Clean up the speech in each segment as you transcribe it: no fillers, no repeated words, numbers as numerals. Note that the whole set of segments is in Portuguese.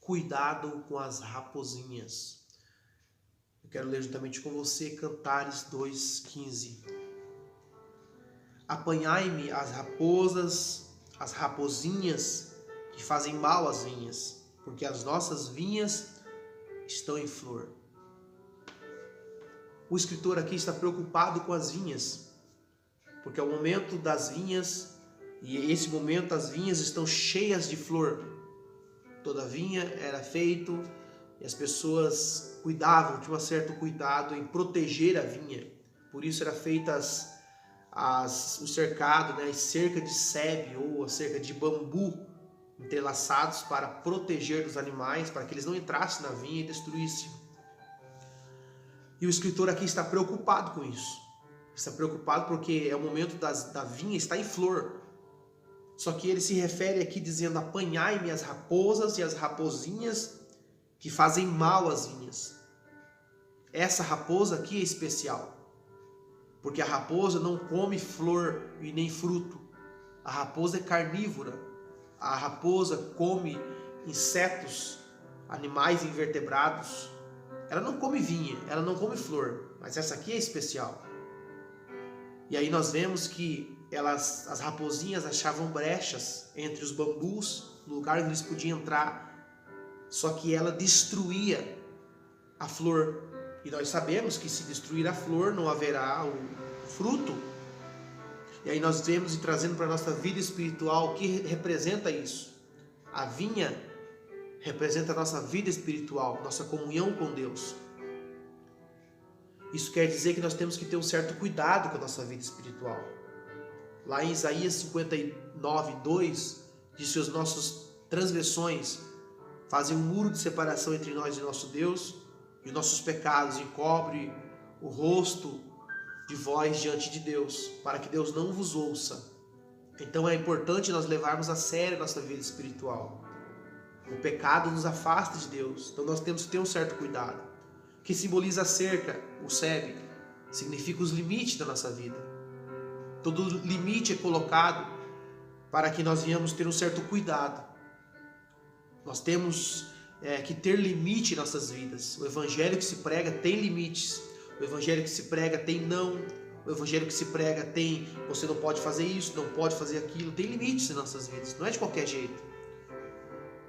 cuidado com as raposinhas. Eu quero ler juntamente com você Cantares 2:15. Apanhai-me as raposinhas que fazem mal às vinhas, porque as nossas vinhas estão em flor. O escritor aqui está preocupado com as vinhas, porque é o momento das vinhas, e esse momento as vinhas estão cheias de flor. Toda vinha era feito e as pessoas cuidavam, tinham um certo cuidado em proteger a vinha. Por isso era feitas o cercado, né, as cerca de sebe ou a cerca de bambu entrelaçados para proteger dos animais, para que eles não entrassem na vinha e destruíssem. E o escritor aqui está preocupado com isso. Está preocupado porque é o momento da vinha estar em flor. Só que ele se refere aqui dizendo: apanhai-me as raposas e as raposinhas que fazem mal às vinhas. Essa raposa aqui é especial, porque a raposa não come flor e nem fruto. A raposa é carnívora. A raposa come insetos, animais invertebrados. Ela não come vinha, ela não come flor, mas essa aqui é especial. E aí nós vemos que as raposinhas achavam brechas entre os bambus, no lugar onde eles podiam entrar, só que ela destruía a flor. E nós sabemos que se destruir a flor não haverá o fruto. E aí nós vemos e trazendo para a nossa vida espiritual o que representa isso. A vinha representa a nossa vida espiritual, nossa comunhão com Deus. Isso quer dizer que nós temos que ter um certo cuidado com a nossa vida espiritual. Lá em Isaías 59:2, diz que as nossas transgressões fazem um muro de separação entre nós e nosso Deus, e os nossos pecados encobrem o rosto de vós diante de Deus, para que Deus não vos ouça. Então é importante nós levarmos a sério a nossa vida espiritual. O pecado nos afasta de Deus, então nós temos que ter um certo cuidado. O que simboliza a cerca, o sebe, significa os limites da nossa vida. Todo limite é colocado para que nós venhamos ter um certo cuidado. Nós temos que ter limite em nossas vidas. O evangelho que se prega tem limites. O evangelho que se prega tem não. O evangelho que se prega tem você não pode fazer isso, não pode fazer aquilo. Tem limites em nossas vidas, não é de qualquer jeito.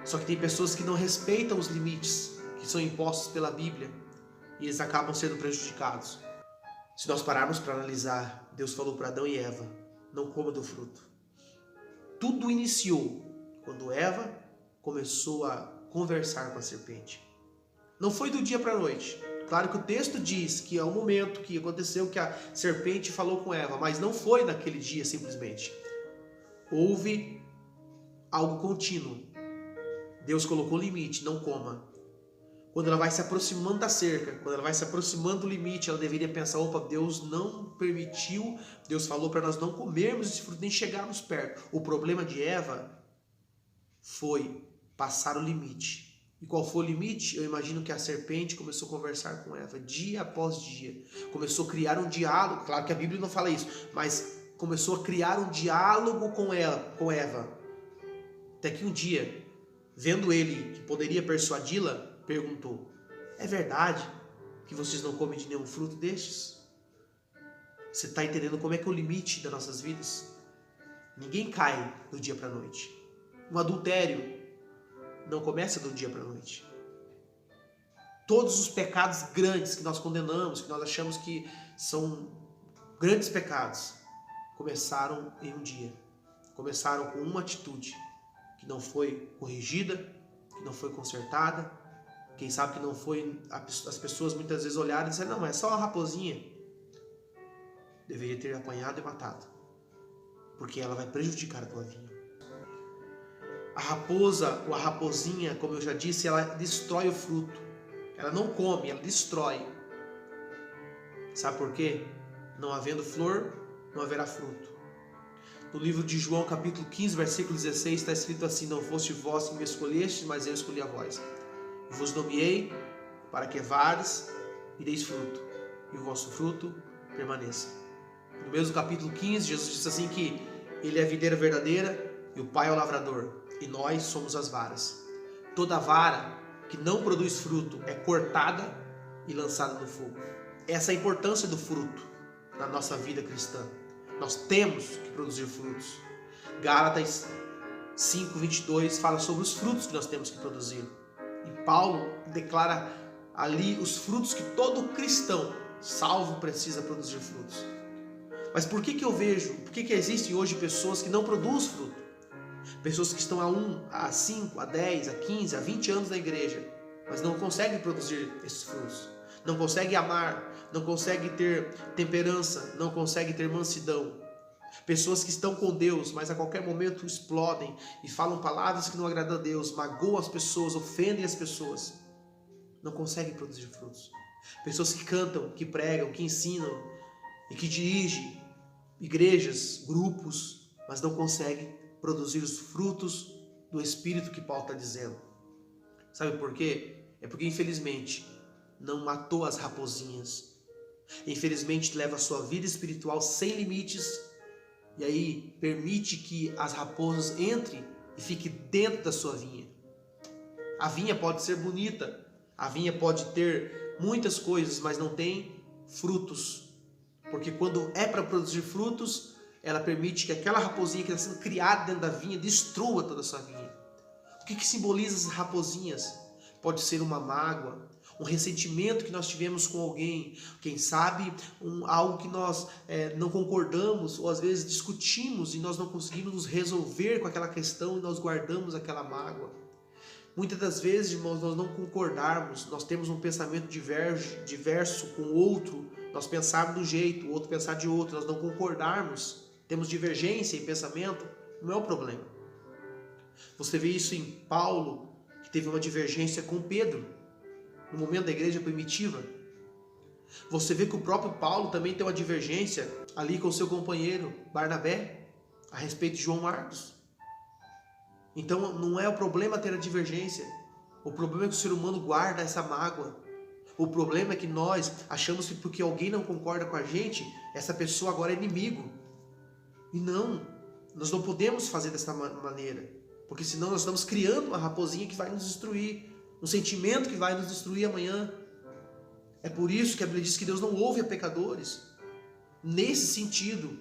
Só que tem pessoas que não respeitam os limites que são impostos pela Bíblia e eles acabam sendo prejudicados. Se nós pararmos para analisar, Deus falou para Adão e Eva: não coma do fruto. Tudo iniciou quando Eva começou a conversar com a serpente. Não foi do dia para a noite. Claro que o texto diz que é um momento que aconteceu que a serpente falou com Eva, mas não foi naquele dia simplesmente. Houve algo contínuo. Deus colocou limite, não coma. Quando ela vai se aproximando da cerca, quando ela vai se aproximando do limite, ela deveria pensar: opa, Deus não permitiu, Deus falou para nós não comermos esse fruto, nem chegarmos perto. O problema de Eva foi passar o limite. E qual foi o limite? Eu imagino que a serpente começou a conversar com Eva dia após dia. Começou a criar um diálogo. Claro que a Bíblia não fala isso, mas começou a criar um diálogo com Eva. Até que um dia, vendo ele que poderia persuadi-la, perguntou: é verdade que vocês não comem de nenhum fruto destes? Você está entendendo como é que é o limite das nossas vidas? Ninguém cai do dia para a noite. O adultério não começa do dia para a noite. Todos os pecados grandes que nós condenamos, que nós achamos que são grandes pecados, começaram em um dia. Começaram com uma atitude que não foi corrigida, que não foi consertada. Quem sabe que não foi, as pessoas muitas vezes olharam e disseram: não, mas é só uma raposinha. Deveria ter apanhado e matado, porque ela vai prejudicar a tua vida. A raposa ou a raposinha, como eu já disse, ela destrói o fruto. Ela não come, ela destrói. Sabe por quê? Não havendo flor, não haverá fruto. No livro de João, capítulo 15, versículo 16, está escrito assim: não foste vós que me escolhestes, mas eu escolhi a vós. Vos nomeei para que vades e deis fruto, e o vosso fruto permaneça. No mesmo capítulo 15, Jesus disse assim que Ele é a videira verdadeira e o Pai é o lavrador, e nós somos as varas. toda vara que não produz fruto é cortada e lançada no fogo. Essa é a importância do fruto na nossa vida cristã. Nós temos que produzir frutos. Gálatas 5:22 fala sobre os frutos que nós temos que produzir. E Paulo declara ali os frutos que todo cristão salvo precisa produzir frutos. Mas por que eu vejo, por que existem hoje pessoas que não produzem fruto? Pessoas que estão há 1, há 5, há 10, há 15, há 20 anos na igreja, mas não conseguem produzir esses frutos. Não conseguem amar, não conseguem ter temperança, não conseguem ter mansidão. Pessoas que estão com Deus, mas a qualquer momento explodem e falam palavras que não agradam a Deus, magoam as pessoas, ofendem as pessoas. Não conseguem produzir frutos. Pessoas que cantam, que pregam, que ensinam e que dirigem igrejas, grupos, mas não conseguem produzir os frutos do Espírito que Paulo está dizendo. Sabe por quê? É porque infelizmente não matou as raposinhas. Infelizmente leva a sua vida espiritual sem limites e aí permite que as raposas entrem e fiquem dentro da sua vinha. A vinha pode ser bonita, a vinha pode ter muitas coisas, mas não tem frutos. Porque quando é para produzir frutos, ela permite que aquela raposinha que está sendo criada dentro da vinha destrua toda a sua vinha. O que simboliza as raposinhas? Pode ser uma mágoa, um ressentimento que nós tivemos com alguém, quem sabe algo que nós não concordamos, ou às vezes discutimos e nós não conseguimos nos resolver com aquela questão e nós guardamos aquela mágoa. Muitas das vezes, irmãos, nós não concordarmos, nós temos um pensamento diverso com o outro, nós pensarmos de um jeito, o outro pensar de outro, nós não concordarmos, temos divergência em pensamento, não é o problema. Você vê isso em Paulo, que teve uma divergência com Pedro, no momento da igreja primitiva. Você vê que o próprio Paulo também tem uma divergência ali com o seu companheiro Barnabé, a respeito de João Marcos. Então não é o problema ter a divergência, o problema é que o ser humano guarda essa mágoa. O problema é que nós achamos que porque alguém não concorda com a gente, essa pessoa agora é inimigo. E não, nós não podemos fazer dessa maneira, porque senão nós estamos criando uma raposinha que vai nos destruir, um sentimento que vai nos destruir amanhã. É por isso que a Bíblia diz que Deus não ouve a pecadores, nesse sentido,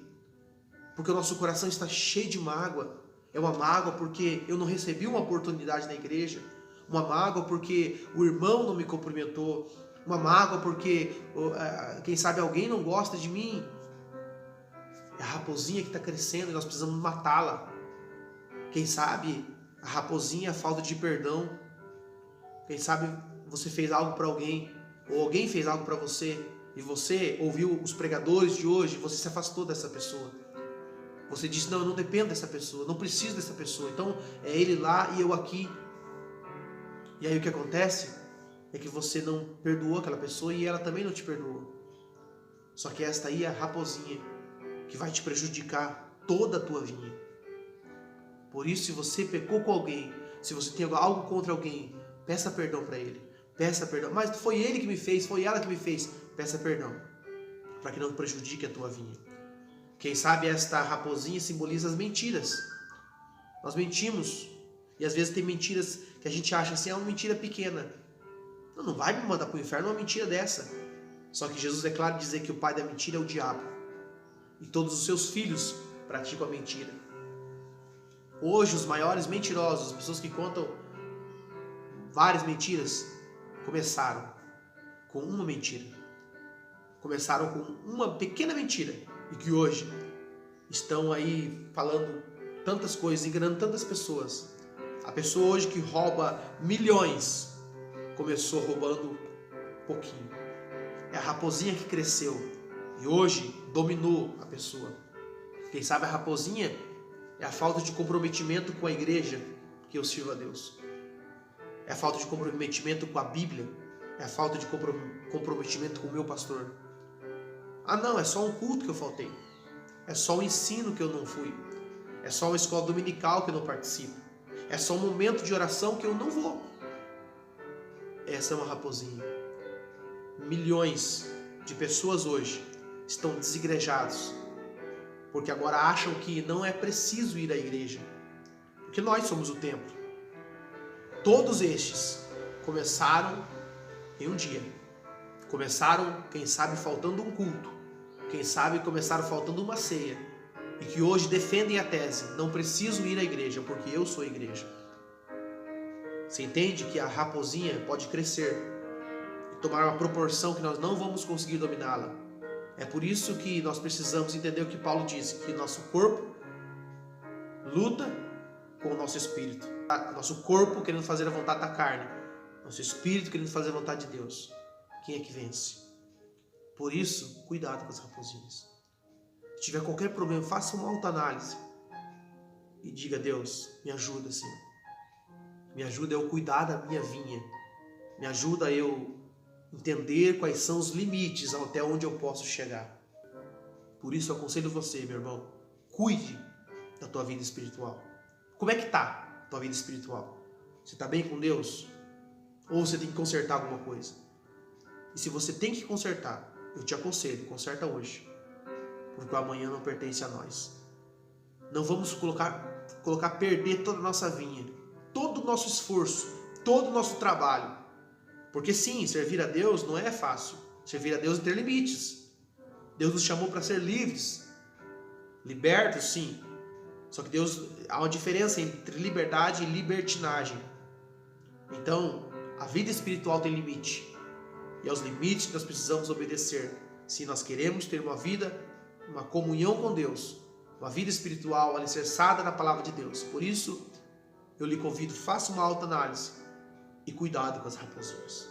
porque o nosso coração está cheio de mágoa. É uma mágoa porque eu não recebi uma oportunidade na igreja, uma mágoa porque o irmão não me cumprimentou, uma mágoa porque, quem sabe, alguém não gosta de mim. É a raposinha que está crescendo e nós precisamos matá-la. Quem sabe a raposinha é a falta de perdão. Quem sabe você fez algo para alguém, ou alguém fez algo para você, e você ouviu os pregadores de hoje, você se afastou dessa pessoa. Você disse, não, eu não dependo dessa pessoa, não preciso dessa pessoa, então é ele lá e eu aqui. E aí o que acontece é que você não perdoou aquela pessoa e ela também não te perdoou. Só que esta aí é a raposinha que vai te prejudicar toda a tua vinha. Por isso, se você pecou com alguém, se você tem algo contra alguém, peça perdão para ele, peça perdão. Mas foi ele que me fez, foi ela que me fez, peça perdão, para que não prejudique a tua vinha. Quem sabe esta raposinha simboliza as mentiras. Nós mentimos, e às vezes tem mentiras que a gente acha assim, é uma mentira pequena. Não vai me mandar para o inferno uma mentira dessa. Só que Jesus é claro em dizer que o pai da mentira é o diabo. E todos os seus filhos praticam a mentira. Hoje os maiores mentirosos, as pessoas que contam várias mentiras, começaram com uma mentira. Começaram com uma pequena mentira. E que hoje estão aí falando tantas coisas, enganando tantas pessoas. A pessoa hoje que rouba milhões, começou roubando pouquinho. É a raposinha que cresceu e hoje dominou a pessoa. Quem sabe a raposinha é a falta de comprometimento com a igreja que eu sirvo a Deus. É a falta de comprometimento com a Bíblia. É a falta de comprometimento com o meu pastor. Ah não, é só um culto que eu faltei. É só um ensino que eu não fui. É só uma escola dominical que eu não participo. É só um momento de oração que eu não vou. Essa é uma raposinha. Milhões de pessoas hoje estão desigrejados, porque agora acham que não é preciso ir à igreja, porque nós somos o templo. Todos estes começaram em um dia. Começaram, quem sabe, faltando um culto. Quem sabe começaram faltando uma ceia. E que hoje defendem a tese: não preciso ir à igreja, porque eu sou a igreja. Você entende que a raposinha pode crescer e tomar uma proporção que nós não vamos conseguir dominá-la. É por isso que nós precisamos entender o que Paulo disse, que nosso corpo luta com o nosso espírito. Nosso corpo querendo fazer a vontade da carne, nosso espírito querendo fazer a vontade de Deus. Quem é que vence? Por isso, cuidado com as raposinhas. Se tiver qualquer problema, faça uma autoanálise e diga: Deus, me ajuda, Senhor. Me ajuda eu cuidar da minha vinha. Me ajuda eu entender quais são os limites até onde eu posso chegar. Por isso eu aconselho você, meu irmão, cuide da tua vida espiritual. Como é que tá a tua vida espiritual? Você está bem com Deus? Ou você tem que consertar alguma coisa? E se você tem que consertar, eu te aconselho, conserta hoje. Porque o amanhã não pertence a nós. Não vamos colocar perder toda a nossa vinha, todo o nosso esforço, todo o nosso trabalho. Porque sim, servir a Deus não é fácil. Servir a Deus é ter limites. Deus nos chamou para ser livres. Libertos, sim. Só que há uma diferença entre liberdade e libertinagem. Então, a vida espiritual tem limite. E aos limites que nós precisamos obedecer. Se nós queremos ter uma vida, uma comunhão com Deus, uma vida espiritual alicerçada na palavra de Deus. Por isso, eu lhe convido, faça uma autoanálise e cuidado com as raposinhas.